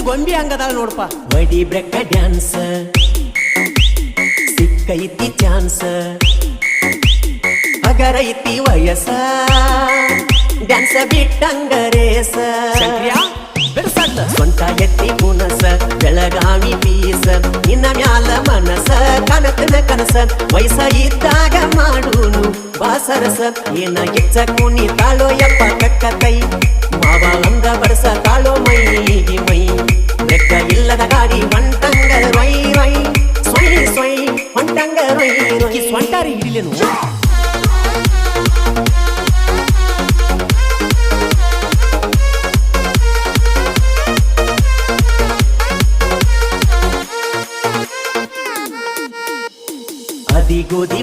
ಗೊಂಬಿ ಹಂಗದಾಳ ನೋಡಪ್ಪ. ವಡಿ ಬ್ರೆಕ್ಕ ಡ್ಯಾನ್ಸ್ ಸಿಕ್ಕೈತಿ ಚಾನ್ಸ್, ಹಗರೈತಿ ವಯಸ್ಸ ಡ್ಯಾನ್ಸ ಬಿಟ್ಟಂಗ ರೇಸ. ಸ್ವಂತ ಎತ್ತಿ ಕುನಸ ಬೆಳಗಾವಿ ಪೀಸ, ನಿನ್ನ ಮ್ಯಾಲ ಮನಸ ಕನಕನ ಕನಸ. ವಯಸ್ಸ ಇದ್ದಾಗ ಮಾಡೂನು ಬಾಸರಸ, ಏನ ಗಿಚ್ಚ ಕುನಿ ತಾಳೋ ಯಪ್ಪ ಕಕ್ಕ ಕೈ. ಮಾವ ಅಂದ ಬಡಸ ತಾಳೋ ಮೈಗಿ ಮೈ. ಲೆಕ್ಕ ಇಲ್ಲದ ಗಾಡಿ ಹೊಂಟಂಗ ರೊಯ್ ರೊಯ್ ಸೊಯ್ ಸೊಯ್ ಹೊಂಟಂಗ ರೊಯ್ ರೊಯ್. ಸ್ವಂಟಾರಿ ಹಿಡಿಲೇನು ಗೋಧಿ